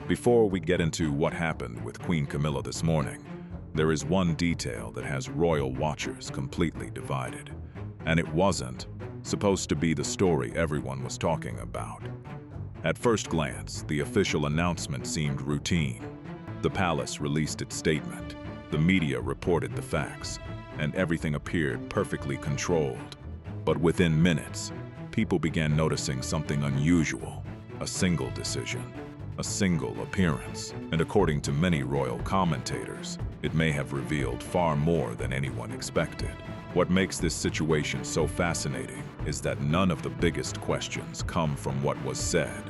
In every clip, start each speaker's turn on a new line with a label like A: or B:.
A: Before we get into what happened with Queen Camilla this morning, there is one detail that has royal watchers completely divided. And it wasn't supposed to be the story everyone was talking about. At first glance, the official announcement seemed routine. The palace released its statement, the media reported the facts, and everything appeared perfectly controlled. But within minutes, people began noticing something unusual, a single decision, a single appearance, and according to many royal commentators, it may have revealed far more than anyone expected. What makes this situation so fascinating is that none of the biggest questions come from what was said.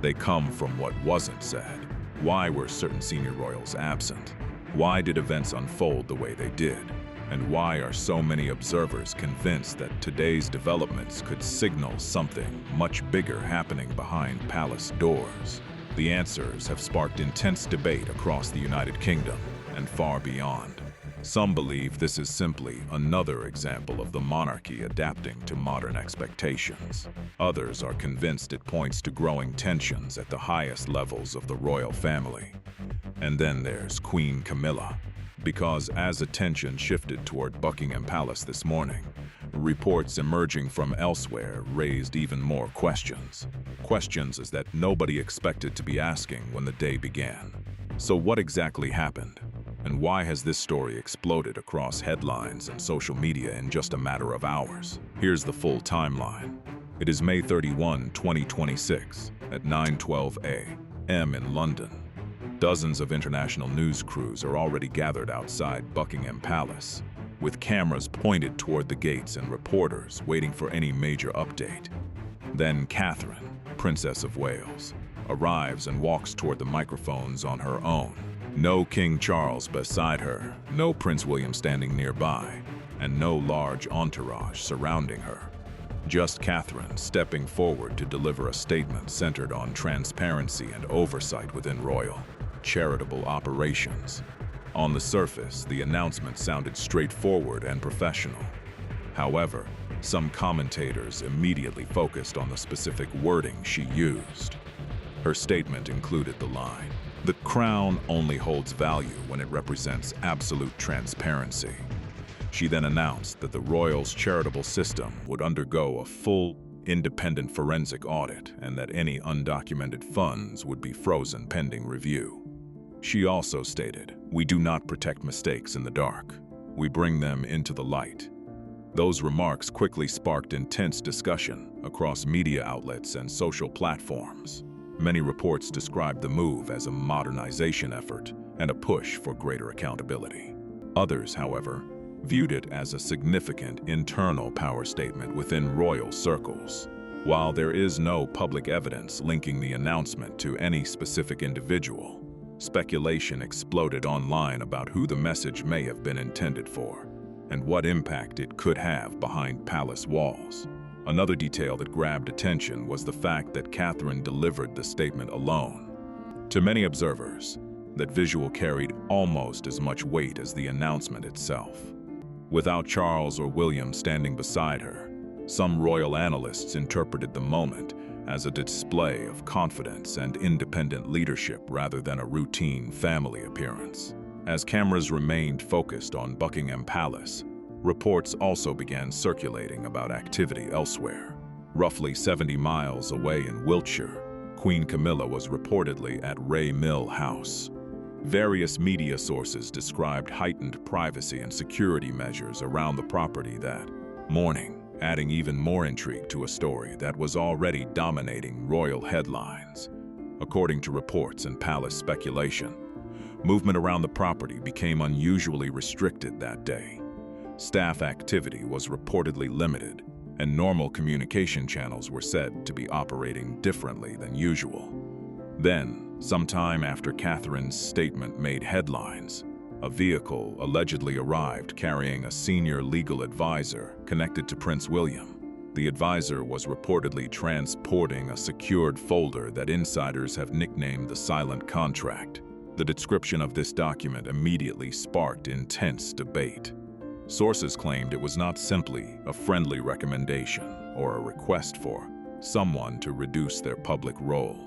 A: They come from what wasn't said. Why were certain senior royals absent? Why did events unfold the way they did? And why are so many observers convinced that today's developments could signal something much bigger happening behind palace doors? The answers have sparked intense debate across the United Kingdom and far beyond. Some believe this is simply another example of the monarchy adapting to modern expectations. Others are convinced it points to growing tensions at the highest levels of the royal family. And then there's Queen Camilla, because as attention shifted toward Buckingham Palace this morning, reports emerging from elsewhere raised even more questions. Questions that nobody expected to be asking when the day began. So what exactly happened? And why has this story exploded across headlines and social media in just a matter of hours? Here's the full timeline. It is May 31, 2026, at 9:12 a.m. in London. Dozens of international news crews are already gathered outside Buckingham Palace, with cameras pointed toward the gates and reporters waiting for any major update. Then Catherine, Princess of Wales, arrives and walks toward the microphones on her own. No King Charles beside her, no Prince William standing nearby, and no large entourage surrounding her. Just Catherine stepping forward to deliver a statement centered on transparency and oversight within royal, charitable operations. On the surface, the announcement sounded straightforward and professional. However, some commentators immediately focused on the specific wording she used. Her statement included the line, "The crown only holds value when it represents absolute transparency." She then announced that the royals' charitable system would undergo a full, independent forensic audit and that any undocumented funds would be frozen pending review. She also stated, "We do not protect mistakes in the dark. We bring them into the light." Those remarks quickly sparked intense discussion across media outlets and social platforms. Many reports described the move as a modernization effort and a push for greater accountability. Others, however, viewed it as a significant internal power statement within royal circles. While there is no public evidence linking the announcement to any specific individual, speculation exploded online about who the message may have been intended for and what impact it could have behind palace walls. Another detail that grabbed attention was the fact that Catherine delivered the statement alone. To many observers, that visual carried almost as much weight as the announcement itself. Without Charles or William standing beside her, some royal analysts interpreted the moment as a display of confidence and independent leadership rather than a routine family appearance. As cameras remained focused on Buckingham Palace, reports also began circulating about activity elsewhere. Roughly 70 miles away in Wiltshire, Queen Camilla was reportedly at Ray Mill House. Various media sources described heightened privacy and security measures around the property that morning, adding even more intrigue to a story that was already dominating royal headlines. According to reports and palace speculation, movement around the property became unusually restricted that day. Staff activity was reportedly limited, and normal communication channels were said to be operating differently than usual. Then, sometime after Catherine's statement made headlines, a vehicle allegedly arrived carrying a senior legal advisor connected to Prince William. The advisor was reportedly transporting a secured folder that insiders have nicknamed the Silent Contract. The description of this document immediately sparked intense debate. Sources claimed it was not simply a friendly recommendation or a request for someone to reduce their public role.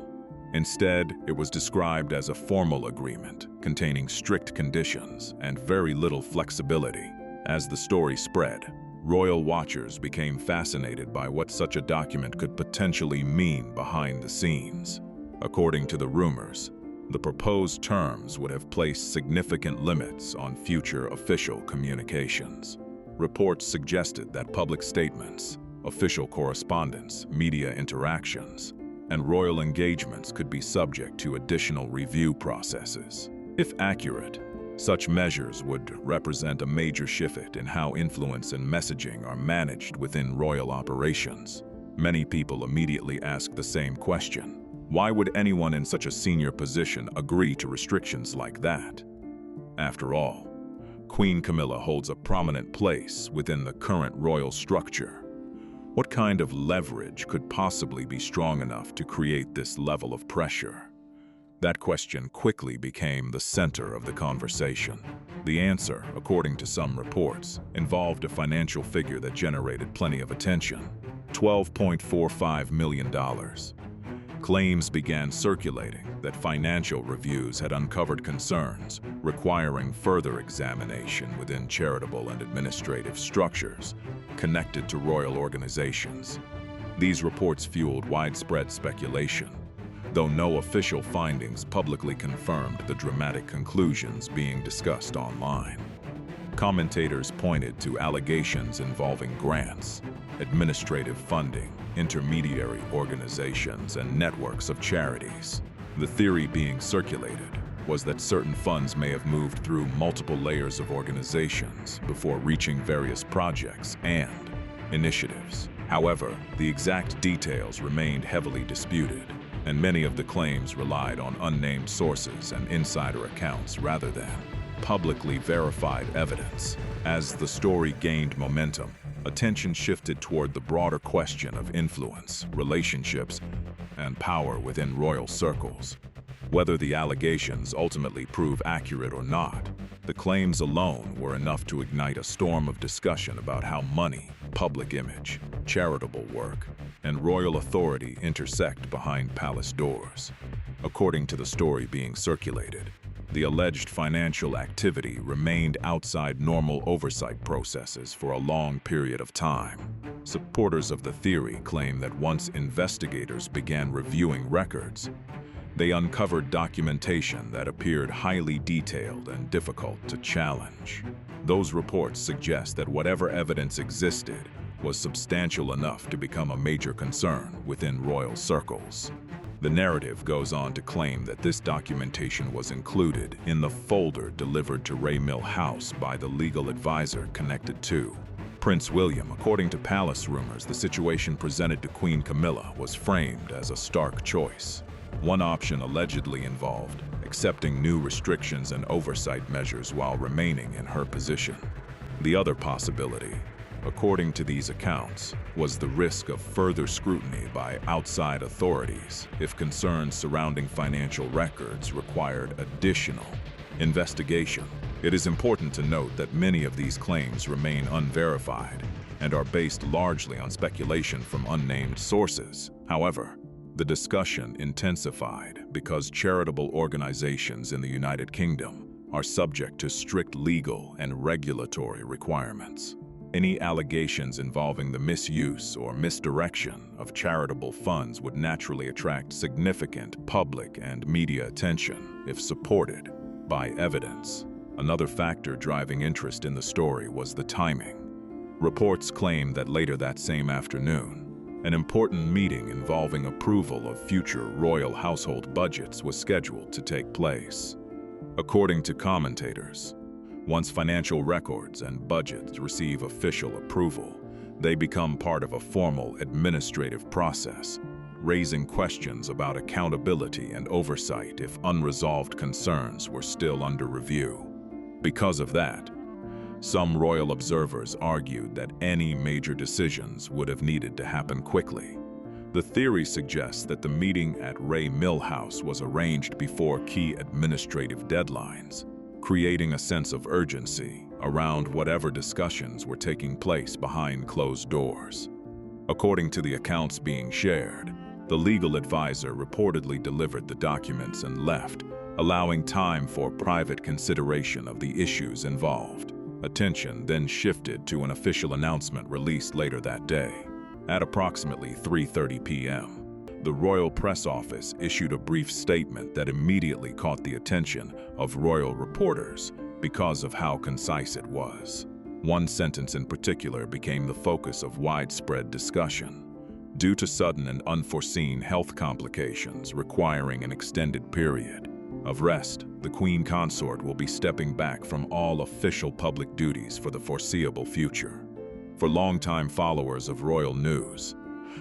A: Instead, it was described as a formal agreement containing strict conditions and very little flexibility. As the story spread, royal watchers became fascinated by what such a document could potentially mean behind the scenes. According to the rumors, the proposed terms would have placed significant limits on future official communications. Reports suggested that public statements, official correspondence, media interactions, and royal engagements could be subject to additional review processes. If accurate, such measures would represent a major shift in how influence and messaging are managed within royal operations. Many people immediately ask the same question: why would anyone in such a senior position agree to restrictions like that? After all, Queen Camilla holds a prominent place within the current royal structure. What kind of leverage could possibly be strong enough to create this level of pressure? That question quickly became the center of the conversation. The answer, according to some reports, involved a financial figure that generated plenty of attention: $12.45 million. Claims began circulating that financial reviews had uncovered concerns requiring further examination within charitable and administrative structures connected to royal organizations. These reports fueled widespread speculation, though no official findings publicly confirmed the dramatic conclusions being discussed online. Commentators pointed to allegations involving grants, administrative funding, intermediary organizations, and networks of charities. The theory being circulated was that certain funds may have moved through multiple layers of organizations before reaching various projects and initiatives. However, the exact details remained heavily disputed, and many of the claims relied on unnamed sources and insider accounts rather than publicly verified evidence. As the story gained momentum, attention shifted toward the broader question of influence, relationships, and power within royal circles. Whether the allegations ultimately prove accurate or not, the claims alone were enough to ignite a storm of discussion about how money, public image, charitable work, and royal authority intersect behind palace doors. According to the story being circulated, the alleged financial activity remained outside normal oversight processes for a long period of time. Supporters of the theory claim that once investigators began reviewing records, they uncovered documentation that appeared highly detailed and difficult to challenge. Those reports suggest that whatever evidence existed was substantial enough to become a major concern within royal circles. The narrative goes on to claim that this documentation was included in the folder delivered to Ray Mill House by the legal advisor connected to Prince William. According to palace rumors, the situation presented to Queen Camilla was framed as a stark choice. One option allegedly involved accepting new restrictions and oversight measures while remaining in her position. The other possibility, according to these accounts, was the risk of further scrutiny by outside authorities if concerns surrounding financial records required additional investigation. It is important to note that many of these claims remain unverified and are based largely on speculation from unnamed sources. However, the discussion intensified because charitable organizations in the United Kingdom are subject to strict legal and regulatory requirements. Any allegations involving the misuse or misdirection of charitable funds would naturally attract significant public and media attention if supported by evidence. Another factor driving interest in the story was the timing. Reports claim that later that same afternoon, an important meeting involving approval of future royal household budgets was scheduled to take place. According to commentators, once financial records and budgets receive official approval, they become part of a formal administrative process, raising questions about accountability and oversight if unresolved concerns were still under review. Because of that, some royal observers argued that any major decisions would have needed to happen quickly. The theory suggests that the meeting at Ray Mill House was arranged before key administrative deadlines, creating a sense of urgency around whatever discussions were taking place behind closed doors. According to the accounts being shared, The legal advisor reportedly delivered the documents and left, allowing time for private consideration of the issues involved. Attention then shifted to an official announcement released later that day. At approximately 3:30 p.m., the Royal Press Office issued a brief statement that immediately caught the attention of royal reporters because of how concise it was. One sentence in particular became the focus of widespread discussion. Due to sudden and unforeseen health complications requiring an extended period of rest, the Queen Consort will be stepping back from all official public duties for the foreseeable future. For longtime followers of royal news,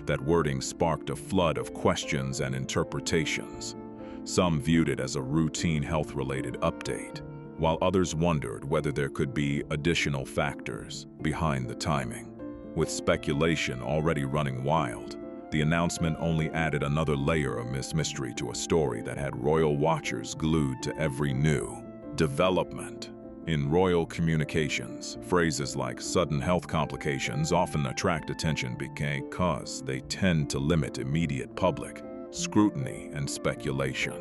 A: that wording sparked a flood of questions and interpretations. Some viewed it as a routine health-related update, while others wondered whether there could be additional factors behind the timing. With speculation already running wild, the announcement only added another layer of mystery to a story that had royal watchers glued to every new development. In royal communications, phrases like sudden health complications often attract attention because they tend to limit immediate public scrutiny and speculation.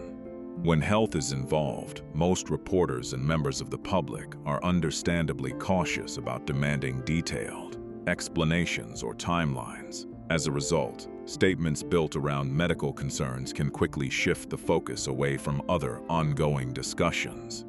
A: When health is involved, most reporters and members of the public are understandably cautious about demanding detailed explanations or timelines. As a result, statements built around medical concerns can quickly shift the focus away from other ongoing discussions.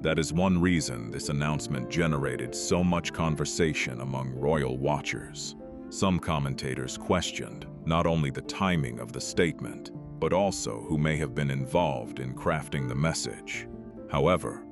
A: That is one reason this announcement generated so much conversation among royal watchers. Some commentators questioned not only the timing of the statement, but also who may have been involved in crafting the message. However,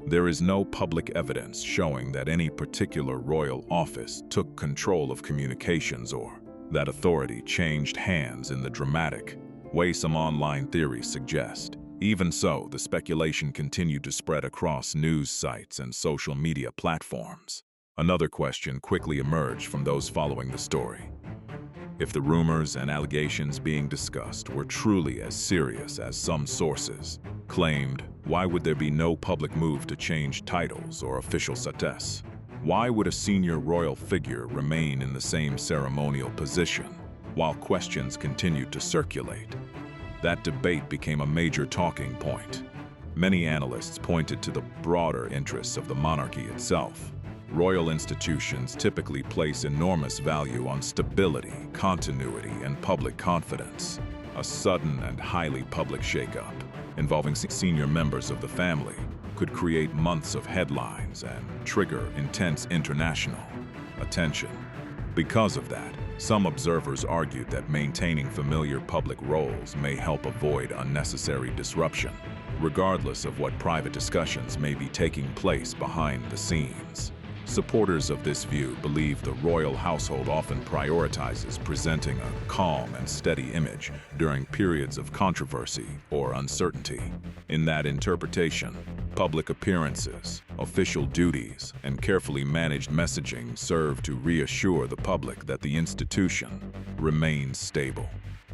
A: there is no public evidence showing that any particular royal office took control of communications or that authority changed hands in the dramatic way some online theories suggest. Even so, the speculation continued to spread across news sites and social media platforms. Another question quickly emerged from those following the story. If the rumors and allegations being discussed were truly as serious as some sources claimed, why would there be no public move to change titles or official status? Why would a senior royal figure remain in the same ceremonial position while questions continued to circulate? That debate became a major talking point. Many analysts pointed to the broader interests of the monarchy itself. Royal institutions typically place enormous value on stability, continuity, and public confidence. A sudden and highly public shakeup involving senior members of the family could create months of headlines and trigger intense international attention. Because of that, some observers argued that maintaining familiar public roles may help avoid unnecessary disruption, regardless of what private discussions may be taking place behind the scenes. Supporters of this view believe the royal household often prioritizes presenting a calm and steady image during periods of controversy or uncertainty. In that interpretation, public appearances, official duties, and carefully managed messaging serve to reassure the public that the institution remains stable.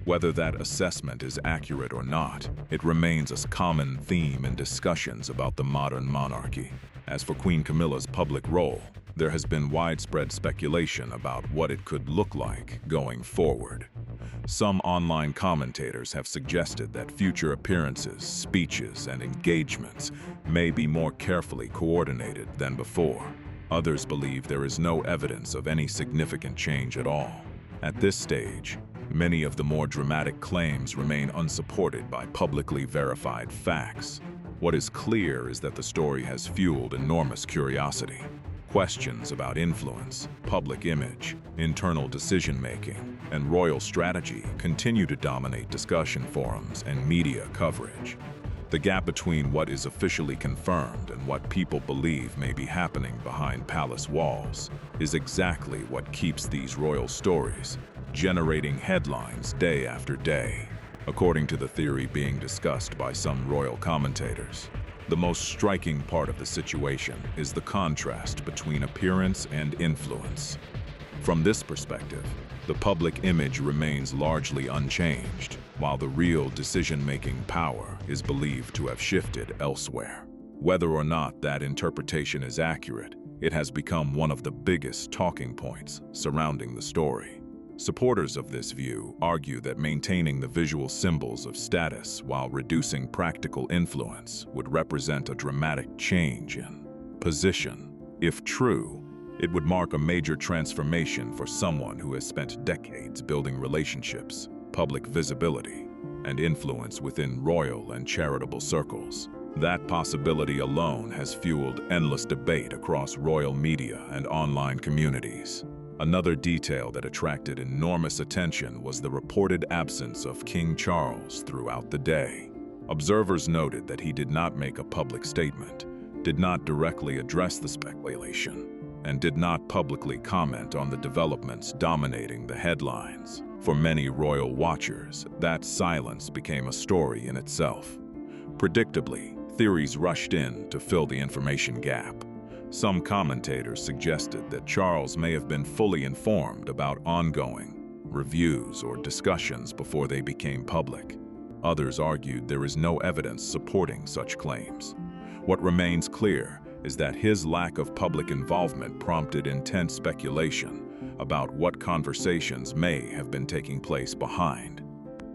A: Whether that assessment is accurate or not, it remains a common theme in discussions about the modern monarchy. As for Queen Camilla's public role, there has been widespread speculation about what it could look like going forward. Some online commentators have suggested that future appearances, speeches, and engagements may be more carefully coordinated than before. Others believe there is no evidence of any significant change at all. At this stage, many of the more dramatic claims remain unsupported by publicly verified facts. What is clear is that the story has fueled enormous curiosity. Questions about influence, public image, internal decision-making, and royal strategy continue to dominate discussion forums and media coverage. The gap between what is officially confirmed and what people believe may be happening behind palace walls is exactly what keeps these royal stories generating headlines day after day. According to the theory being discussed by some royal commentators, the most striking part of the situation is the contrast between appearance and influence. From this perspective, the public image remains largely unchanged, while the real decision-making power is believed to have shifted elsewhere. Whether or not that interpretation is accurate, it has become one of the biggest talking points surrounding the story. Supporters of this view argue that maintaining the visual symbols of status while reducing practical influence would represent a dramatic change in position. If true, it would mark a major transformation for someone who has spent decades building relationships, public visibility, and influence within royal and charitable circles. That possibility alone has fueled endless debate across royal media and online communities. Another detail that attracted enormous attention was the reported absence of King Charles throughout the day. Observers noted that he did not make a public statement, did not directly address the speculation, and did not publicly comment on the developments dominating the headlines. For many royal watchers, that silence became a story in itself. Predictably, theories rushed in to fill the information gap. Some commentators suggested that Charles may have been fully informed about ongoing reviews or discussions before they became public. Others argued there is no evidence supporting such claims. What remains clear is that his lack of public involvement prompted intense speculation about what conversations may have been taking place behind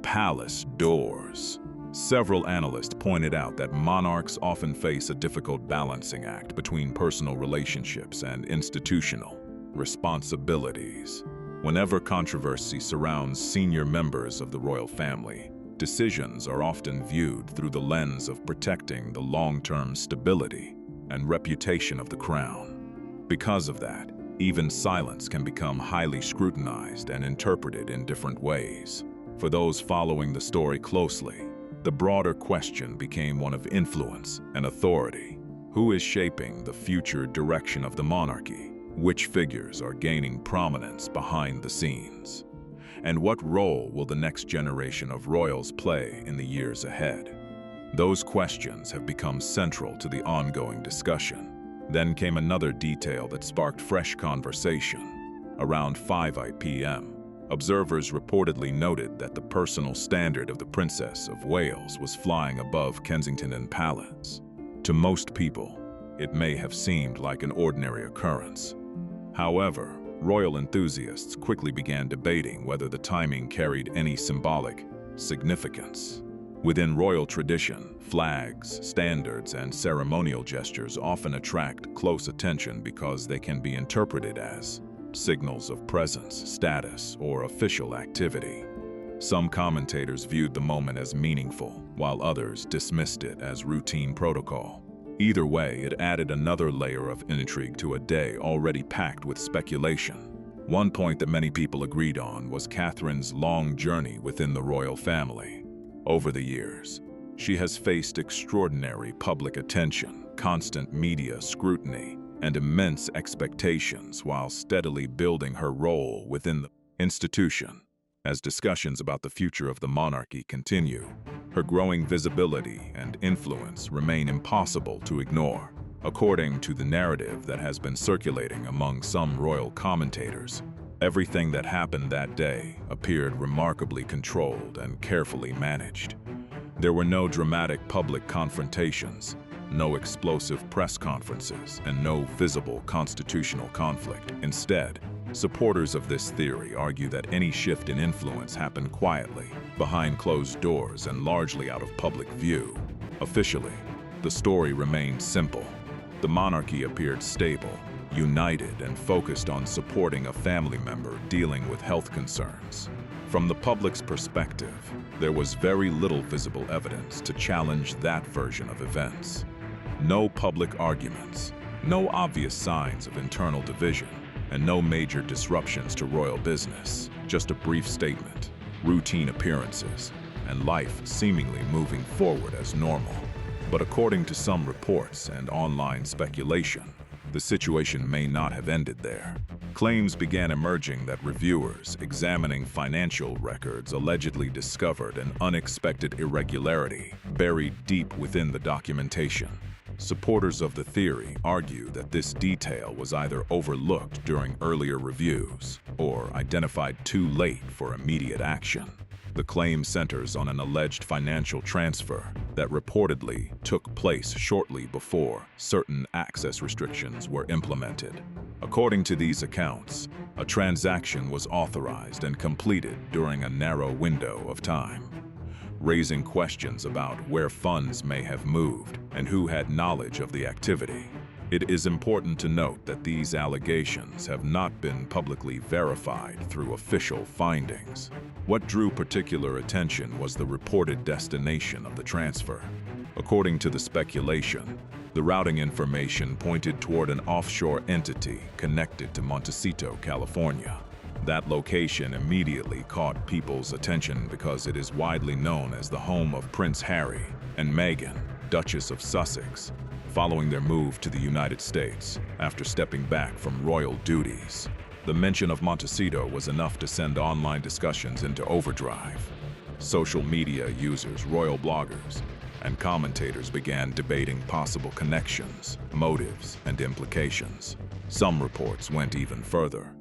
A: palace doors. Several analysts pointed out that monarchs often face a difficult balancing act between personal relationships and institutional responsibilities. Whenever controversy surrounds senior members of the royal family, decisions are often viewed through the lens of protecting the long-term stability and reputation of the crown. Because of that, even silence can become highly scrutinized and interpreted in different ways. For those following the story closely, the broader question became one of influence and authority. Who is shaping the future direction of the monarchy? Which figures are gaining prominence behind the scenes? And what role will the next generation of royals play in the years ahead? Those questions have become central to the ongoing discussion. Then came another detail that sparked fresh conversation. Around 5 p.m., observers reportedly noted that the personal standard of the Princess of Wales was flying above Kensington Palace. To most people, it may have seemed like an ordinary occurrence. However, royal enthusiasts quickly began debating whether the timing carried any symbolic significance. Within royal tradition, flags, standards, and ceremonial gestures often attract close attention because they can be interpreted as signals of presence, status, or official activity. Some commentators viewed the moment as meaningful, while others dismissed it as routine protocol. Either way, it added another layer of intrigue to a day already packed with speculation. One point that many people agreed on was Catherine's long journey within the royal family. Over the years, she has faced extraordinary public attention, constant media scrutiny, and immense expectations while steadily building her role within the institution. As discussions about the future of the monarchy continue, her growing visibility and influence remain impossible to ignore. According to the narrative that has been circulating among some royal commentators, everything that happened that day appeared remarkably controlled and carefully managed. There were no dramatic public confrontations, no explosive press conferences, and no visible constitutional conflict. Instead, supporters of this theory argue that any shift in influence happened quietly, behind closed doors and largely out of public view. Officially, the story remained simple. The monarchy appeared stable, united, and focused on supporting a family member dealing with health concerns. From the public's perspective, there was very little visible evidence to challenge that version of events. No public arguments, no obvious signs of internal division, and no major disruptions to royal business. Just a brief statement, routine appearances, and life seemingly moving forward as normal. But according to some reports and online speculation, the situation may not have ended there. Claims began emerging that reviewers examining financial records allegedly discovered an unexpected irregularity buried deep within the documentation. Supporters of the theory argue that this detail was either overlooked during earlier reviews or identified too late for immediate action. The claim centers on an alleged financial transfer that reportedly took place shortly before certain access restrictions were implemented. According to these accounts, a transaction was authorized and completed during a narrow window of time, raising questions about where funds may have moved and who had knowledge of the activity. It is important to note that these allegations have not been publicly verified through official findings. What drew particular attention was the reported destination of the transfer. According to the speculation, the routing information pointed toward an offshore entity connected to Montecito, California. That location immediately caught people's attention because it is widely known as the home of Prince Harry and Meghan, Duchess of Sussex, following their move to the United States after stepping back from royal duties. The mention of Montecito was enough to send online discussions into overdrive. Social media users, royal bloggers, and commentators began debating possible connections, motives, and implications. Some reports went even further,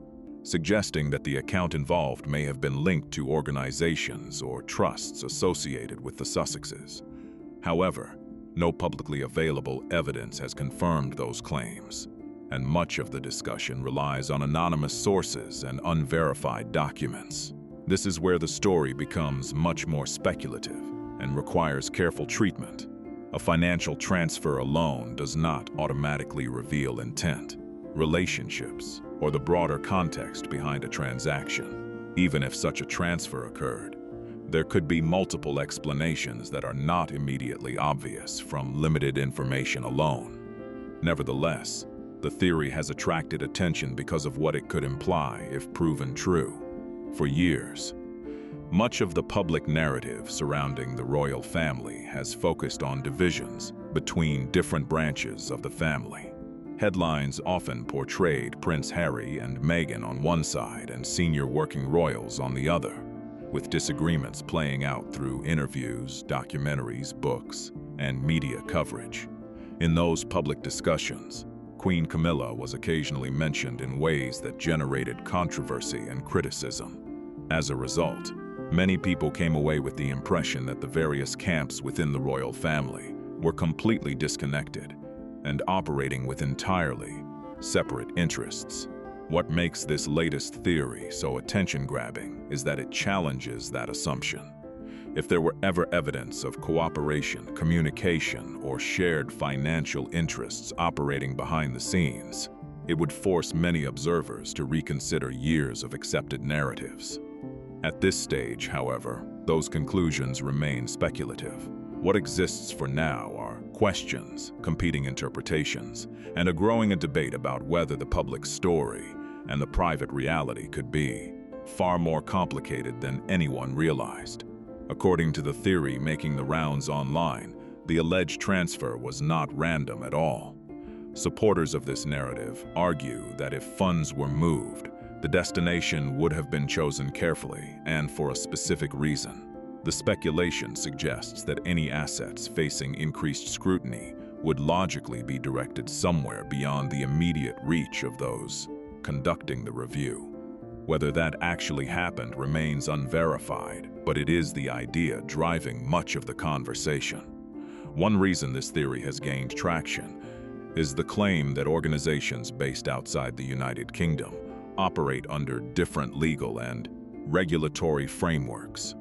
A: suggesting that the account involved may have been linked to organizations or trusts associated with the Sussexes. However, no publicly available evidence has confirmed those claims, and much of the discussion relies on anonymous sources and unverified documents. This is where the story becomes much more speculative and requires careful treatment. A financial transfer alone does not automatically reveal intent, relationships, or the broader context behind a transaction. Even if such a transfer occurred, there could be multiple explanations that are not immediately obvious from limited information alone. Nevertheless, the theory has attracted attention because of what it could imply if proven true. For years, much of the public narrative surrounding the royal family has focused on divisions between different branches of the family. Headlines often portrayed Prince Harry and Meghan on one side and senior working royals on the other, with disagreements playing out through interviews, documentaries, books, and media coverage. In those public discussions, Queen Camilla was occasionally mentioned in ways that generated controversy and criticism. As a result, many people came away with the impression that the various camps within the royal family were completely disconnected and operating with entirely separate interests. What makes this latest theory so attention-grabbing is that it challenges that assumption. If there were ever evidence of cooperation, communication, or shared financial interests operating behind the scenes, it would force many observers to reconsider years of accepted narratives. At this stage, however, those conclusions remain speculative. What exists for now are questions, competing interpretations, and a growing debate about whether the public story and the private reality could be far more complicated than anyone realized. According to the theory making the rounds online, the alleged transfer was not random at all. Supporters of this narrative argue that if funds were moved, the destination would have been chosen carefully and for a specific reason. The speculation suggests that any assets facing increased scrutiny would logically be directed somewhere beyond the immediate reach of those conducting the review. Whether that actually happened remains unverified, but it is the idea driving much of the conversation. One reason this theory has gained traction is the claim that organizations based outside the United Kingdom operate under different legal and regulatory frameworks.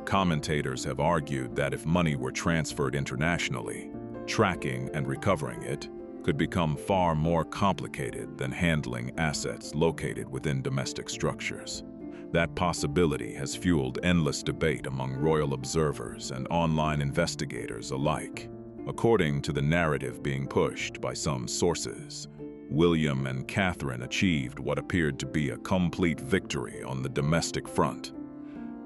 A: Commentators have argued that if money were transferred internationally, tracking and recovering it could become far more complicated than handling assets located within domestic structures. That possibility has fueled endless debate among royal observers and online investigators alike. According to the narrative being pushed by some sources, William and Catherine achieved what appeared to be a complete victory on the domestic front.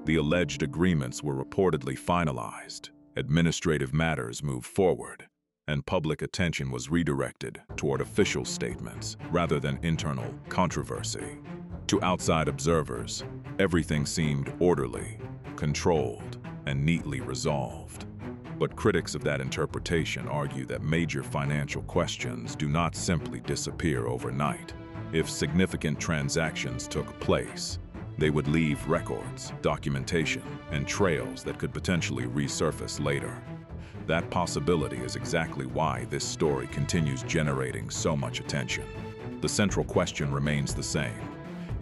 A: The alleged agreements were reportedly finalized, administrative matters moved forward, and public attention was redirected toward official statements rather than internal controversy. To outside observers, everything seemed orderly, controlled, and neatly resolved. But critics of that interpretation argue that major financial questions do not simply disappear overnight. If significant transactions took place, they would leave records, documentation, and trails that could potentially resurface later. That possibility is exactly why this story continues generating so much attention. The central question remains the same.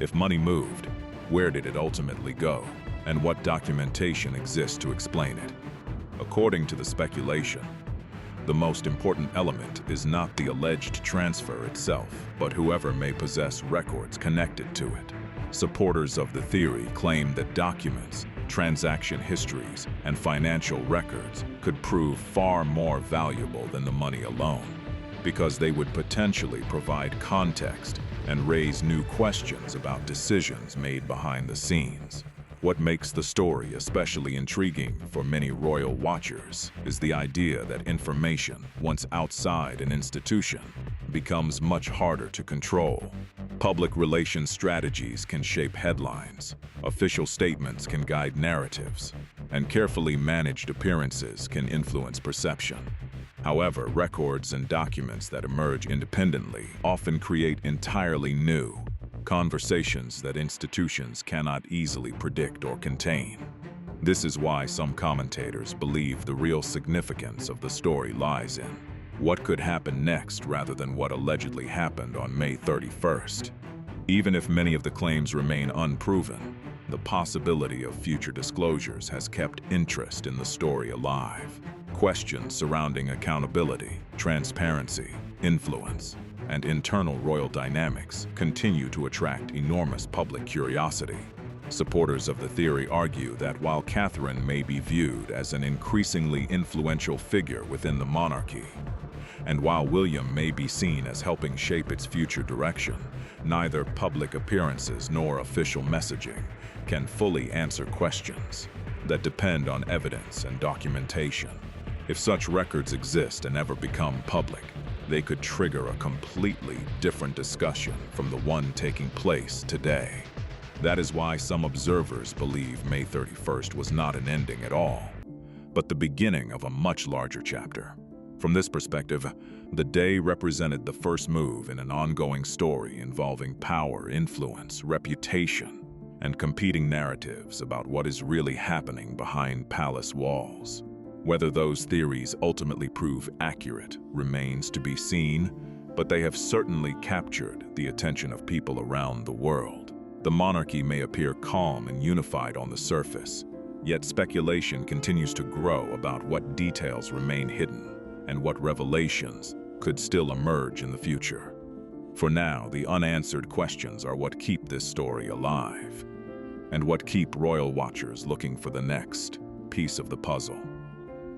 A: If money moved, where did it ultimately go? And what documentation exists to explain it? According to the speculation, the most important element is not the alleged transfer itself, but whoever may possess records connected to it. Supporters of the theory claim that documents, transaction histories, and financial records could prove far more valuable than the money alone, because they would potentially provide context and raise new questions about decisions made behind the scenes. What makes the story especially intriguing for many royal watchers is the idea that information, once outside an institution, becomes much harder to control. Public relations strategies can shape headlines, official statements can guide narratives, and carefully managed appearances can influence perception. However, records and documents that emerge independently often create entirely new conversations that institutions cannot easily predict or contain. This is why some commentators believe the real significance of the story lies in what could happen next rather than what allegedly happened on May 31st. Even if many of the claims remain unproven, the possibility of future disclosures has kept interest in the story alive. Questions surrounding accountability, transparency, influence, and internal royal dynamics continue to attract enormous public curiosity. Supporters of the theory argue that while Catherine may be viewed as an increasingly influential figure within the monarchy, and while William may be seen as helping shape its future direction, neither public appearances nor official messaging can fully answer questions that depend on evidence and documentation. If such records exist and ever become public, they could trigger a completely different discussion from the one taking place today. That is why some observers believe May 31st was not an ending at all, but the beginning of a much larger chapter. From this perspective, the day represented the first move in an ongoing story involving power, influence, reputation, and competing narratives about what is really happening behind palace walls. Whether those theories ultimately prove accurate remains to be seen, but they have certainly captured the attention of people around the world. The monarchy may appear calm and unified on the surface, yet speculation continues to grow about what details remain hidden and what revelations could still emerge in the future. For now, the unanswered questions are what keep this story alive, and what keep royal watchers looking for the next piece of the puzzle.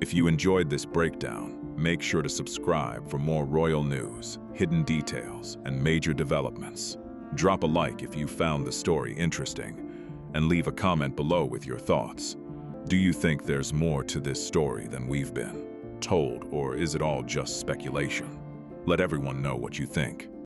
A: If you enjoyed this breakdown, make sure to subscribe for more royal news, hidden details, and major developments. Drop a like if you found the story interesting, and leave a comment below with your thoughts. Do you think there's more to this story than we've been told, or is it all just speculation? Let everyone know what you think.